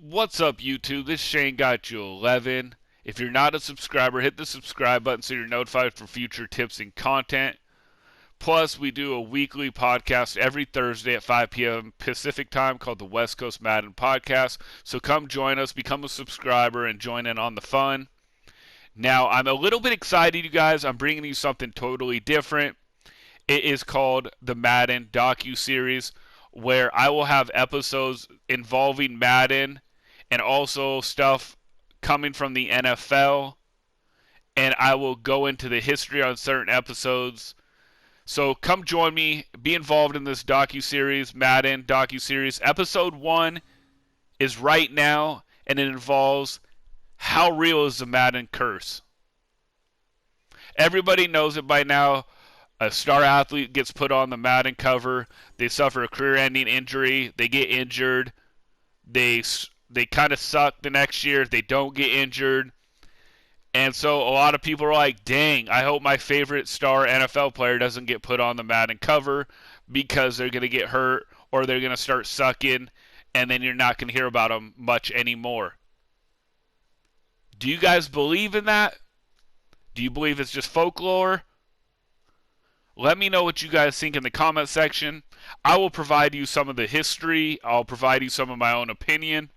What's up, YouTube? This is Shane got you 11. If you're not a subscriber, hit the subscribe button so you're notified for future tips and content. Plus, we do a weekly podcast every Thursday at 5 p.m. Pacific time called the West Coast Madden Podcast. So come join us, become a subscriber, and join in on the fun. Now, I'm a little bit excited, you guys. I'm bringing you something totally different. It is called the Madden DocuSeries, where I will have episodes involving Madden and also stuff coming from the NFL, and I will go into the history on certain episodes. So come join me, be involved in this docuseries, Madden docuseries. Episode 1 is right now, and it involves how real is the Madden curse. Everybody knows it by now. A star athlete gets put on the Madden cover. They suffer a career-ending injury. They get injured. They kind of suck the next year. They don't get injured. And so a lot of people are like, dang, I hope my favorite star NFL player doesn't get put on the Madden cover because they're going to get hurt or they're going to start sucking, and then you're not going to hear about them much anymore. Do you guys believe in that? Do you believe it's just folklore? Let me know what you guys think in the comment section. I will provide you some of the history. I'll provide you some of my own opinion.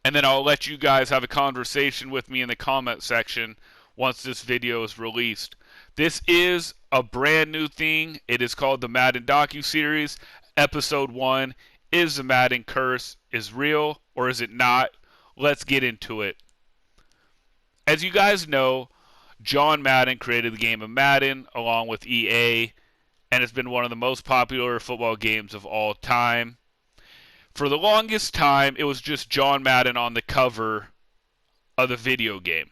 And then I'll let you guys have a conversation with me in the comment section once this video is released. This is a brand new thing. It is called the Madden DocuSeries. Episode 1. Is the Madden curse is real or is it not? Let's get into it. As you guys know, John Madden created the game of Madden along with EA, and it's been one of the most popular football games of all time. For the longest time, it was just John Madden on the cover of the video game.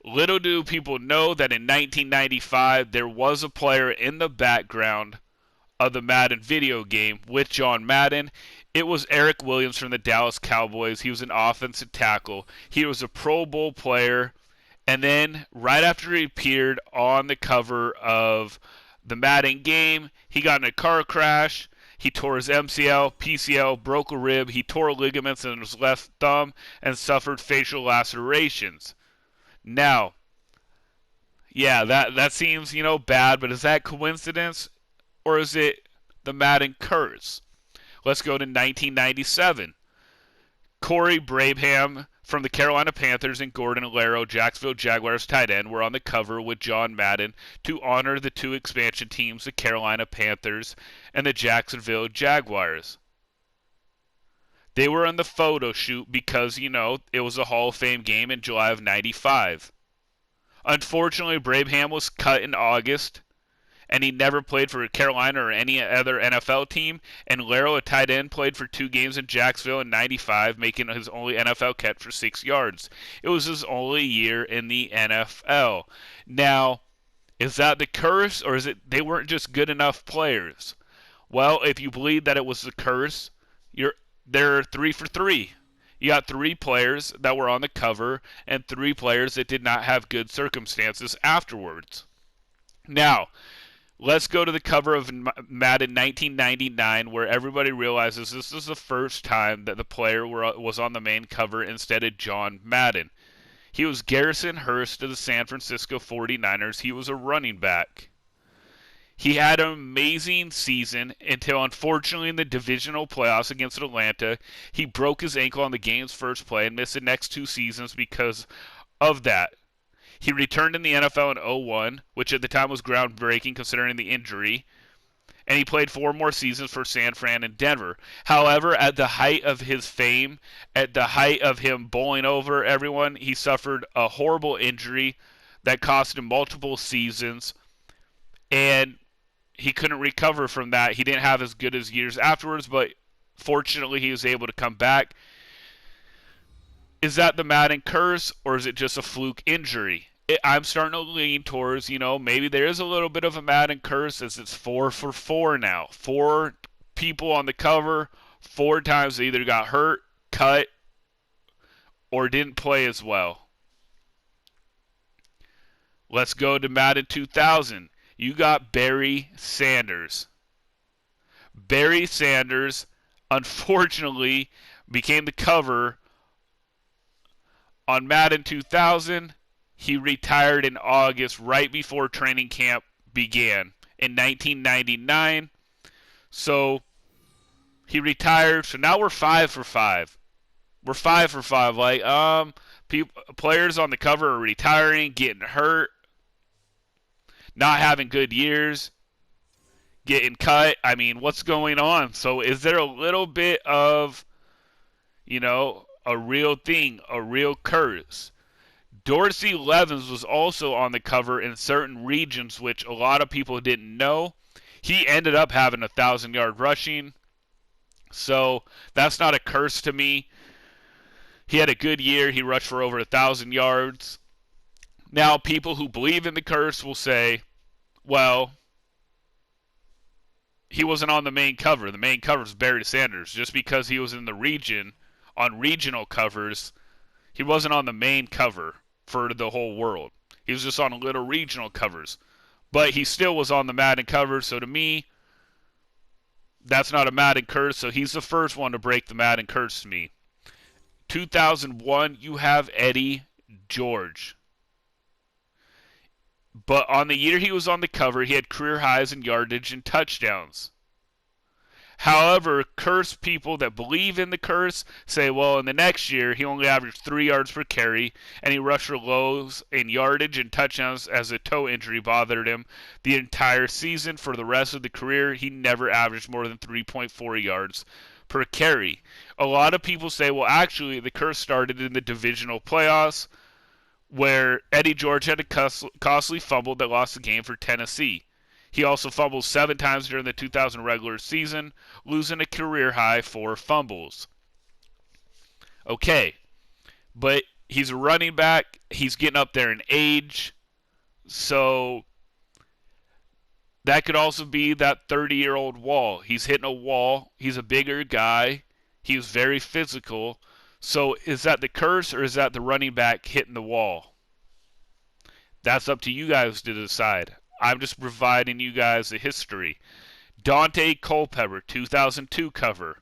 Little do people know that in 1995, there was a player in the background of the Madden video game with John Madden. It was Eric Williams from the Dallas Cowboys. He was an offensive tackle. He was a Pro Bowl player. And then, right after he appeared on the cover of the Madden game, he got in a car crash. He tore his MCL, PCL, broke a rib. He tore ligaments in his left thumb and suffered facial lacerations. Now, yeah, that seems, bad, but is that coincidence or is it the Madden curse? Let's go to 1997. Corey Brabham from the Carolina Panthers and Gordon Allero, Jacksonville Jaguars tight end, were on the cover with John Madden to honor the two expansion teams, the Carolina Panthers and the Jacksonville Jaguars. They were on the photo shoot because, it was a Hall of Fame game in July of 95. Unfortunately, Brabham was cut in August, and he never played for Carolina or any other NFL team. And Allero, a tight end, played for 2 games in Jacksonville in 95, making his only NFL catch for 6 yards. It was his only year in the NFL. Now, is that the curse, or is it they weren't just good enough players? Well, if you believe that it was the curse, they're 3 for 3. You got 3 players that were on the cover and 3 players that did not have good circumstances afterwards. Now, let's go to the cover of Madden 1999, where everybody realizes this is the first time that the player was on the main cover instead of John Madden. He was Garrison Hearst of the San Francisco 49ers. He was a running back. He had an amazing season until, unfortunately, in the divisional playoffs against Atlanta, he broke his ankle on the game's first play and missed the next 2 seasons because of that. He returned in the NFL in 2001, which at the time was groundbreaking considering the injury, and he played 4 more seasons for San Fran and Denver. However, at the height of his fame, at the height of him bowling over everyone, he suffered a horrible injury that cost him multiple seasons, and he couldn't recover from that. He didn't have as good as years afterwards, but fortunately he was able to come back. Is that the Madden curse, or is it just a fluke injury? I'm starting to lean towards, maybe there is a little bit of a Madden curse as it's 4 for 4 now. 4 people on the cover, 4 times they either got hurt, cut, or didn't play as well. Let's go to Madden 2000. You got Barry Sanders. Barry Sanders, unfortunately became the cover on Madden 2000. He retired in August, right before training camp began in 1999. So he retired. So now we're 5 for 5. We're 5 for 5. Players on the cover are retiring, getting hurt, not having good years, getting cut. I mean, what's going on? So is there a little bit of, a real thing, a real curse? Dorsey Levens was also on the cover in certain regions, which a lot of people didn't know. He ended up having 1,000-yard rushing, so that's not a curse to me. He had a good year. He rushed for over 1,000 yards. Now, people who believe in the curse will say, well, he wasn't on the main cover. The main cover is Barry Sanders. Just because he was in the region, on regional covers, he wasn't on the main cover for the whole world. He was just on little regional covers. But he still was on the Madden cover, so to me, that's not a Madden curse, so he's the first one to break the Madden curse to me. 2001, you have Eddie George. But on the year he was on the cover, he had career highs in yardage and touchdowns. However, curse people that believe in the curse say, well, in the next year, he only averaged 3 yards per carry, and he rushed for lows in yardage and touchdowns as a toe injury bothered him the entire season. For the rest of the career, he never averaged more than 3.4 yards per carry. A lot of people say, well, actually, the curse started in the divisional playoffs, where Eddie George had a costly fumble that lost the game for Tennessee. He also fumbled 7 times during the 2000 regular season, losing a career-high 4 fumbles. Okay, but he's a running back. He's getting up there in age. So that could also be that 30-year-old wall. He's hitting a wall. He's a bigger guy. He was very physical. So is that the curse or is that the running back hitting the wall? That's up to you guys to decide. I'm just providing you guys the history. Dante Culpepper, 2002 cover.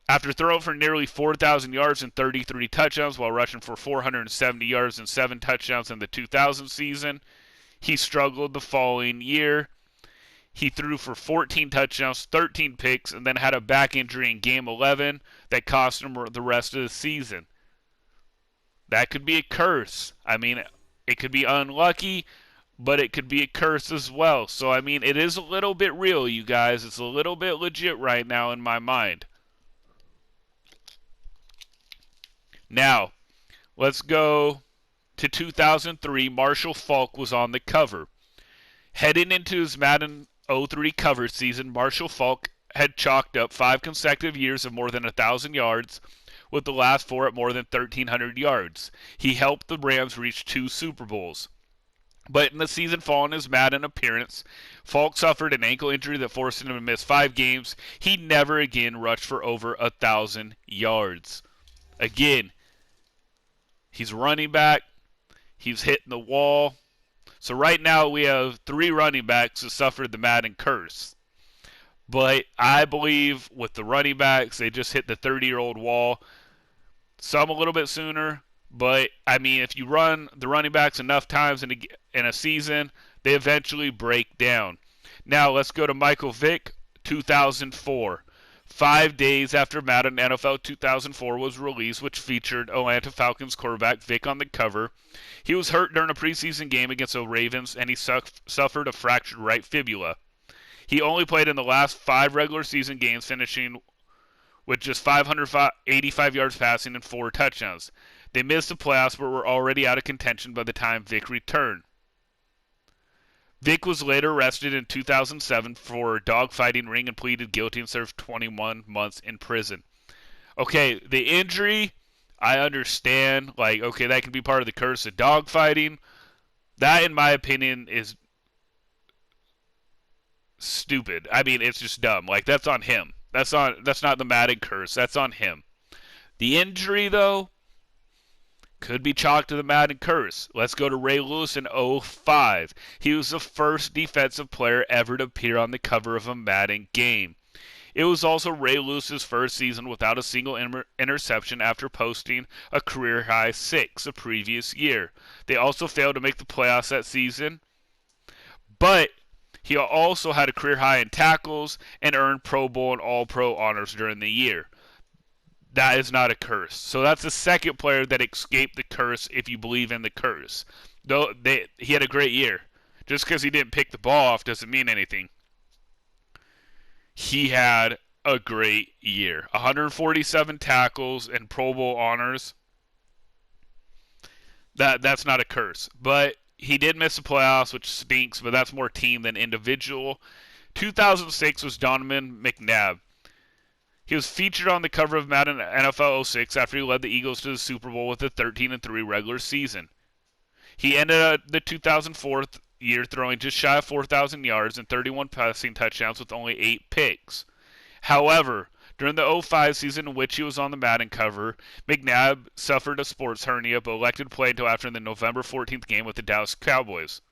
After throwing for nearly 4,000 yards and 33 touchdowns while rushing for 470 yards and 7 touchdowns in the 2000 season, he struggled the following year. He threw for 14 touchdowns, 13 picks, and then had a back injury in Game 11 that cost him the rest of the season. That could be a curse. I mean, it could be unlucky, but it could be a curse as well. So, I mean, it is a little bit real, you guys. It's a little bit legit right now in my mind. Now, let's go to 2003. Marshall Faulk was on the cover. Heading into his Madden 03 cover season, Marshall Faulk had chalked up 5 consecutive years of more than 1,000 yards, with the last 4 at more than 1,300 yards. He helped the Rams reach 2 Super Bowls. But in the season following his Madden appearance, Faulk suffered an ankle injury that forced him to miss 5 games. He never again rushed for over 1,000 yards. Again, he's running back. He's hitting the wall. So right now we have 3 running backs who suffered the Madden curse. But I believe with the running backs, they just hit the 30-year-old wall. Some a little bit sooner. But, I mean, if you run the running backs enough times in a season, they eventually break down. Now, let's go to Michael Vick, 2004. 5 days after Madden NFL 2004 was released, which featured Atlanta Falcons quarterback Vick on the cover, he was hurt during a preseason game against the Ravens, and he suffered a fractured right fibula. He only played in the last 5 regular season games, finishing with just 585 yards passing and 4 touchdowns. They missed the playoffs but were already out of contention by the time Vick returned. Vick was later arrested in 2007 for a dogfighting ring and pleaded guilty and served 21 months in prison. Okay, the injury, I understand. Like, okay, that can be part of the curse of dogfighting. That, in my opinion, is stupid. I mean, it's just dumb. Like, that's on him. That's not the Madden curse. That's on him. The injury, though, could be chalked to the Madden curse. Let's go to Ray Lewis in 2005. He was the first defensive player ever to appear on the cover of a Madden game. It was also Ray Lewis's first season without a single interception after posting a career-high 6 the previous year. They also failed to make the playoffs that season, but he also had a career high in tackles and earned Pro Bowl and All-Pro honors during the year. That is not a curse. So that's the second player that escaped the curse if you believe in the curse. Though he had a great year. Just because he didn't pick the ball off doesn't mean anything. He had a great year. 147 tackles and Pro Bowl honors. That's not a curse. But he did miss the playoffs, which stinks, but that's more team than individual. 2006 was Donovan McNabb. He was featured on the cover of Madden NFL 06 after he led the Eagles to the Super Bowl with a 13-3 regular season. He ended the 2004 year throwing just shy of 4,000 yards and 31 passing touchdowns with only 8 picks. However, during the 05 season in which he was on the Madden cover, McNabb suffered a sports hernia but elected to play until after the November 14th game with the Dallas Cowboys.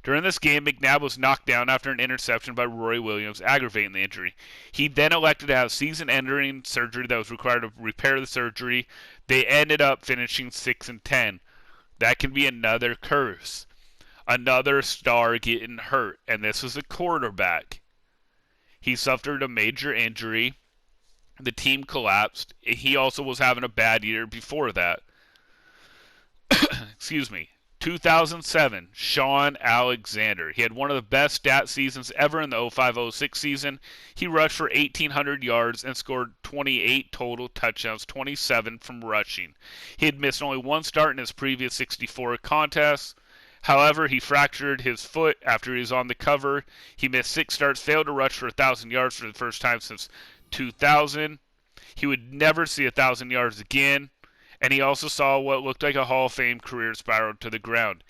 During this game, McNabb was knocked down after an interception by Roy Williams, aggravating the injury. He then elected to have season-ending surgery that was required to repair the surgery. They ended up finishing 6-10. That can be another curse. Another star getting hurt, and this was a quarterback. He suffered a major injury. The team collapsed. He also was having a bad year before that. Excuse me. 2007, Sean Alexander. He had one of the best stat seasons ever in the 05-06 season. He rushed for 1,800 yards and scored 28 total touchdowns, 27 from rushing. He had missed only one start in his previous 64 contests. However, he fractured his foot after he was on the cover. He missed 6 starts, failed to rush for 1,000 yards for the first time since 2000. He would never see 1,000 yards again. And he also saw what looked like a Hall of Fame career spiral to the ground.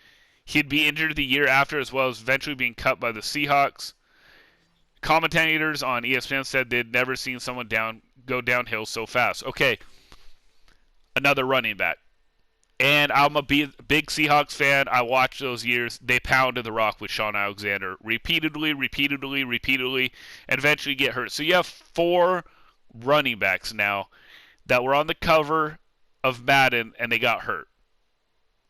He'd be injured the year after, as well as eventually being cut by the Seahawks. Commentators on ESPN said they'd never seen someone go downhill so fast. Okay, another running back. And I'm a big Seahawks fan. I watched those years. They pounded the rock with Sean Alexander repeatedly, and eventually get hurt. So you have 4 running backs now that were on the cover of Madden and they got hurt.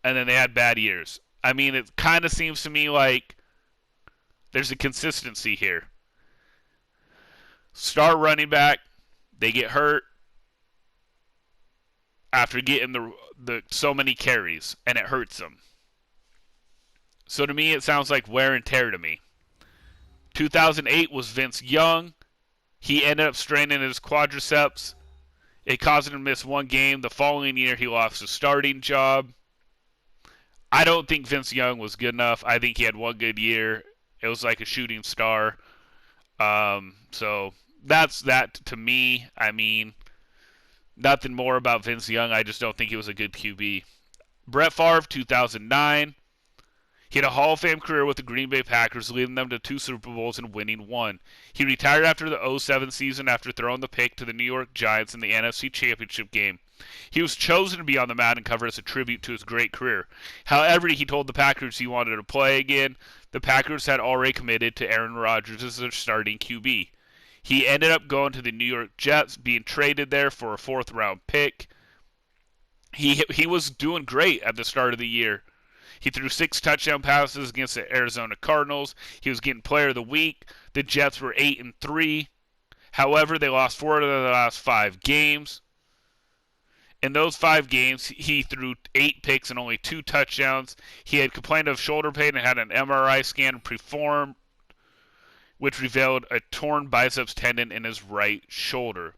And then they had bad years. I mean, it kind of seems to me like there's a consistency here. Star running back, they get hurt after getting the so many carries, and it hurts them. So to me, it sounds like wear and tear to me. 2008 was Vince Young. He ended up straining his quadriceps. It caused him to miss one game. The following year, he lost his starting job. I don't think Vince Young was good enough. I think he had one good year. It was like a shooting star. So that's that to me. I mean, nothing more about Vince Young. I just don't think he was a good QB. Brett Favre, 2009. He had a Hall of Fame career with the Green Bay Packers, leading them to 2 Super Bowls and winning 1. He retired after the 07 season after throwing the pick to the New York Giants in the NFC Championship game. He was chosen to be on the Madden cover as a tribute to his great career. However, he told the Packers he wanted to play again. The Packers had already committed to Aaron Rodgers as their starting QB. He ended up going to the New York Jets, being traded there for a 4th-round pick. He was doing great at the start of the year. He threw 6 touchdown passes against the Arizona Cardinals. He was getting Player of the Week. The Jets were 8-3. However, they lost 4 of the last 5 games. In those 5 games, he threw 8 picks and only 2 touchdowns. He had complained of shoulder pain and had an MRI scan performed, which revealed a torn biceps tendon in his right shoulder.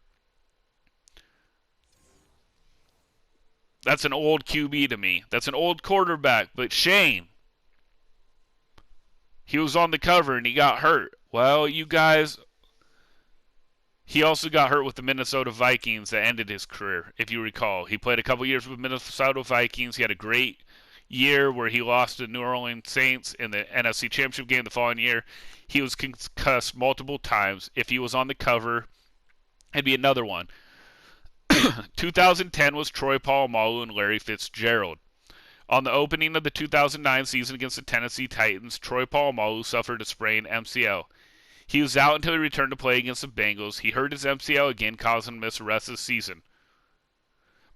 That's an old QB to me. That's an old quarterback. But Shane, he was on the cover and he got hurt. Well, you guys, he also got hurt with the Minnesota Vikings that ended his career, if you recall. He played a couple years with Minnesota Vikings. He had a great year where he lost to New Orleans Saints in the NFC Championship game the following year. He was concussed multiple times. If he was on the cover, it'd be another one. 2010 was Troy Polamalu and Larry Fitzgerald. On the opening of the 2009 season against the Tennessee Titans, Troy Polamalu suffered a sprained MCL. He was out until he returned to play against the Bengals. He hurt his MCL again, causing him to miss the rest of the season.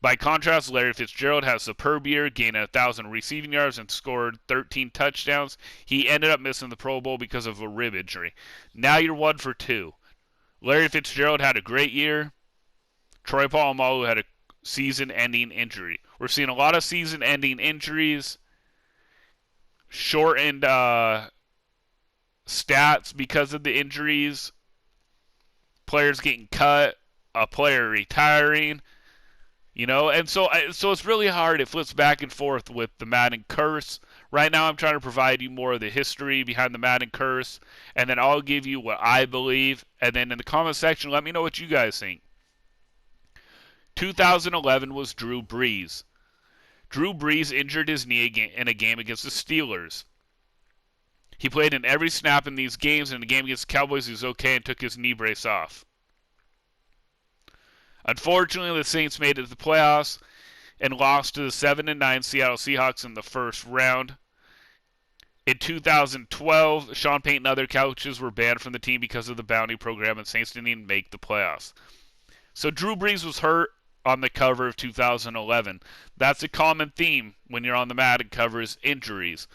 By contrast, Larry Fitzgerald had a superb year, gained 1,000 receiving yards and scored 13 touchdowns. He ended up missing the Pro Bowl because of a rib injury. Now you're 1 for 2. Larry Fitzgerald had a great year. Troy Polamalu had a season-ending injury. We're seeing a lot of season-ending injuries, shortened stats because of the injuries, players getting cut, a player retiring. And so it's really hard. It flips back and forth with the Madden curse. Right now I'm trying to provide you more of the history behind the Madden curse, and then I'll give you what I believe, and then in the comment section, let me know what you guys think. 2011 was Drew Brees. Drew Brees injured his knee in a game against the Steelers. He played in every snap in these games, and in the game against the Cowboys he was okay and took his knee brace off. Unfortunately, the Saints made it to the playoffs and lost to the 7-9 Seattle Seahawks in the first round. In 2012, Sean Payton and other coaches were banned from the team because of the bounty program, and Saints didn't even make the playoffs. So Drew Brees was hurt on the cover of 2011. That's a common theme when you're on the Madden cover is injuries.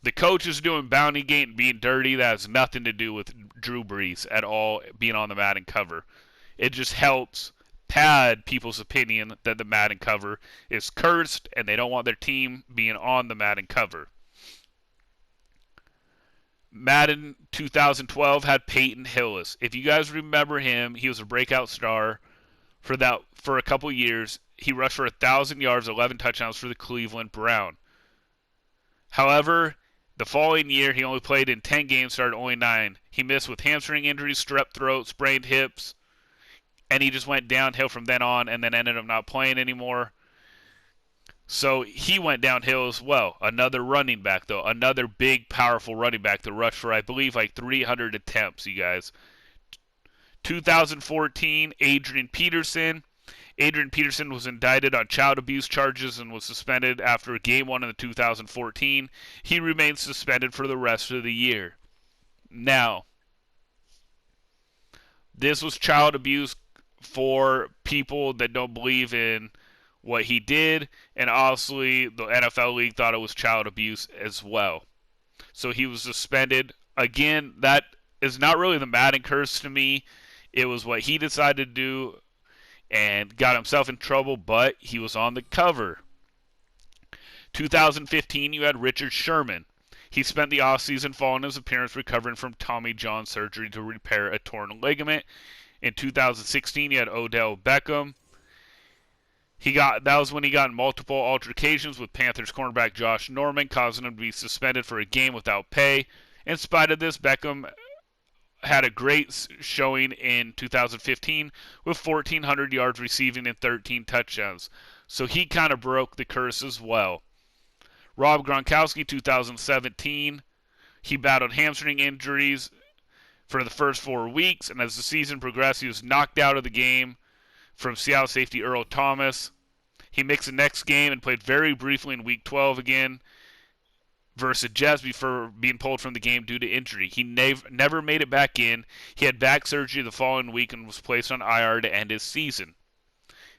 The coach is doing bounty gate and being dirty. That has nothing to do with Drew Brees at all being on the Madden cover. It just helps pad people's opinion that the Madden cover is cursed and they don't want their team being on the Madden cover. Madden 2012 had Peyton Hillis. If you guys remember him, he was a breakout star for a couple years. He rushed for 1,000 yards, 11 touchdowns for the Cleveland Browns. However, the following year, he only played in 10 games, started only 9. He missed with hamstring injuries, strep throat, sprained hips, and he just went downhill from then on and then ended up not playing anymore. So he went downhill as well. Another running back, though. Another big, powerful running back that rushed for, I believe, like 300 attempts, you guys. 2014, Adrian Peterson. Adrian Peterson was indicted on child abuse charges and was suspended after Game 1 in 2014. He remains suspended for the rest of the year. Now, this was child abuse for people that don't believe in what he did, and obviously the NFL League thought it was child abuse as well. So he was suspended. Again, that is not really the Madden curse to me. It was what he decided to do and got himself in trouble, but he was on the cover. 2015, you had Richard Sherman. He spent the offseason following his appearance recovering from Tommy John surgery to repair a torn ligament. In 2016, you had Odell Beckham. That was when he got in multiple altercations with Panthers cornerback Josh Norman, causing him to be suspended for a game without pay. In spite of this, Beckham had a great showing in 2015 with 1,400 yards receiving and 13 touchdowns. So he kind of broke the curse as well. Rob Gronkowski, 2017, he battled hamstring injuries for the first 4 weeks, and as the season progressed, he was knocked out of the game from Seattle safety Earl Thomas. He mixed the next game and played very briefly in Week 12 again versus Jets before being pulled from the game due to injury. He never made it back in. He had back surgery the following week and was placed on IR to end his season.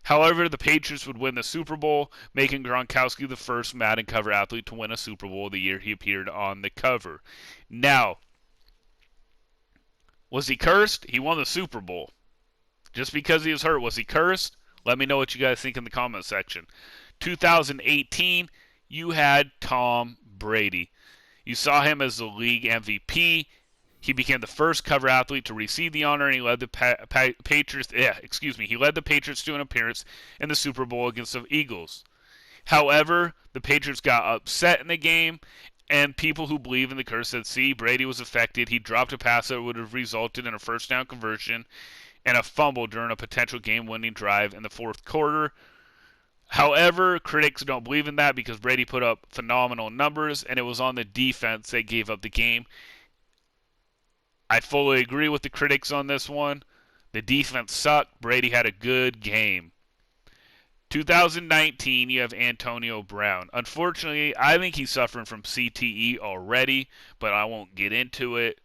However, the Patriots would win the Super Bowl, making Gronkowski the first Madden cover athlete to win a Super Bowl the year he appeared on the cover. Now, was he cursed? He won the Super Bowl. Just because he was hurt, was he cursed? Let me know what you guys think in the comment section. 2018, you had Tom Brady. You saw him as the league MVP. He became the first cover athlete to receive the honor, and he led the Patriots. He led the Patriots to an appearance in the Super Bowl against the Eagles. However, the Patriots got upset in the game, and people who believe in the curse said, "See, Brady was affected. He dropped a pass that would have resulted in a first down conversion and a fumble during a potential game-winning drive in the fourth quarter." However, critics don't believe in that because Brady put up phenomenal numbers, and it was on the defense that gave up the game. I fully agree with the critics on this one. The defense sucked. Brady had a good game. 2019, you have Antonio Brown. Unfortunately, I think he's suffering from CTE already, but I won't get into it.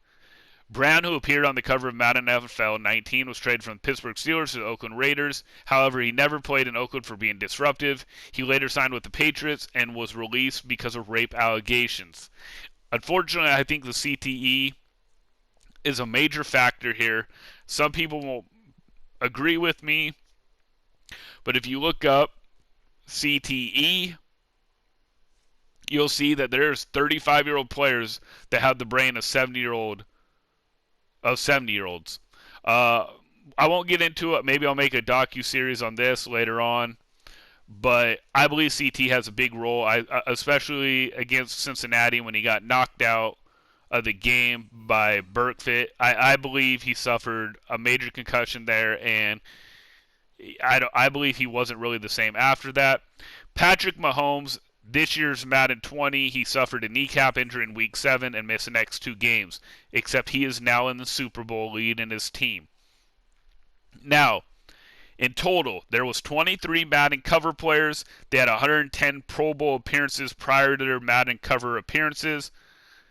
Brown, who appeared on the cover of Madden NFL 19, was traded from the Pittsburgh Steelers to the Oakland Raiders. However, he never played in Oakland for being disruptive. He later signed with the Patriots and was released because of rape allegations. Unfortunately, I think the CTE is a major factor here. Some people won't agree with me, but if you look up CTE, you'll see that there's 35-year-old players that have the brain of 70-year-olds. I won't get into it. Maybe I'll make a docuseries on this later on. But I believe CT has a big role, especially against Cincinnati when he got knocked out of the game by Burkfit. I believe he suffered a major concussion there, and I believe he wasn't really the same after that. Patrick Mahomes, this year's Madden 20, he suffered a kneecap injury in Week 7 and missed the next 2 games, except he is now in the Super Bowl leading his team. Now, in total, there was 23 Madden cover players. They had 110 Pro Bowl appearances prior to their Madden cover appearances.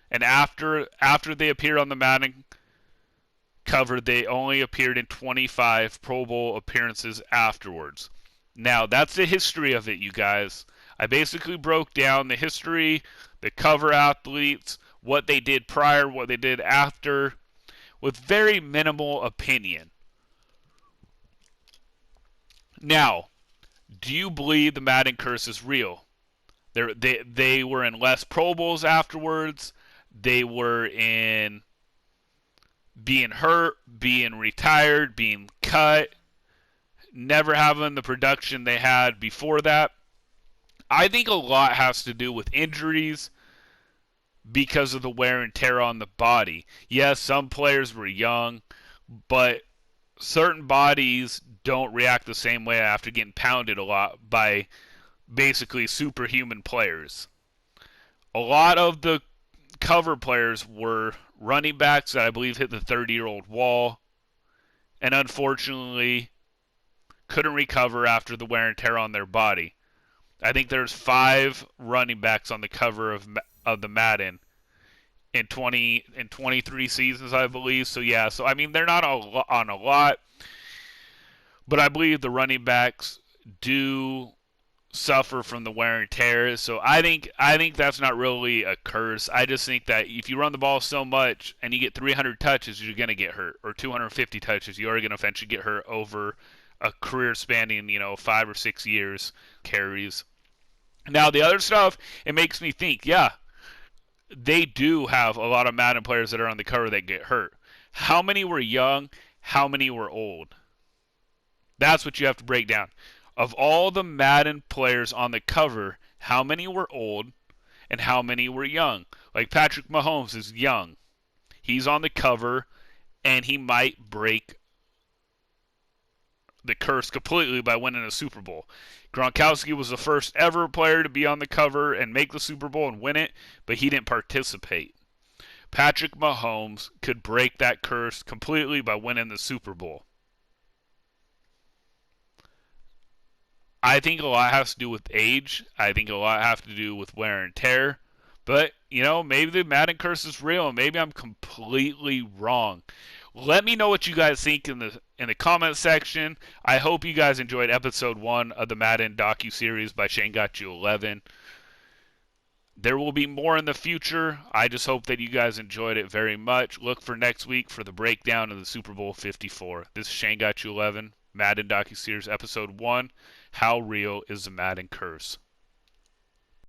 And after they appeared on the Madden cover, they only appeared in 25 Pro Bowl appearances afterwards. Now, that's the history of it, you guys. I basically broke down the history, the cover athletes, what they did prior, what they did after, with very minimal opinion. Now, do you believe the Madden curse is real? They were in less Pro Bowls afterwards. They were in being hurt, being retired, being cut, never having the production they had before that. I think a lot has to do with injuries because of the wear and tear on the body. Yes, some players were young, but certain bodies don't react the same way after getting pounded a lot by basically superhuman players. A lot of the cover players were running backs that I believe hit the 30-year-old wall and unfortunately couldn't recover after the wear and tear on their body. I think there's 5 running backs on the cover of the Madden in 23 seasons, I believe. So yeah, so I mean they're not on a lot, but I believe the running backs do suffer from the wear and tear. So I think that's not really a curse. I just think that if you run the ball so much and you get 300 touches, you're going to get hurt, or 250 touches, you are going to eventually get hurt over a career spanning, 5 or 6 years carries. Now the other stuff, it makes me think, yeah, they do have a lot of Madden players that are on the cover that get hurt. How many were young? How many were old? That's what you have to break down. Of all the Madden players on the cover, how many were old and how many were young? Like Patrick Mahomes is young. He's on the cover and he might break the curse completely by winning a Super Bowl. Gronkowski was the first ever player to be on the cover and make the Super Bowl and win it, but he didn't participate. Patrick Mahomes could break that curse completely by winning the Super Bowl. I think a lot has to do with age. I think a lot has to do with wear and tear. But, maybe the Madden curse is real, and maybe I'm completely wrong. Let me know what you guys think in the comment section. I hope you guys enjoyed episode 1 of the Madden DocuSeries by Shane Got You 11. There will be more in the future. I just hope that you guys enjoyed it very much. Look for next week for the breakdown of the Super Bowl 54. This is Shane Got You 11, Madden DocuSeries episode 1. How real is the Madden curse?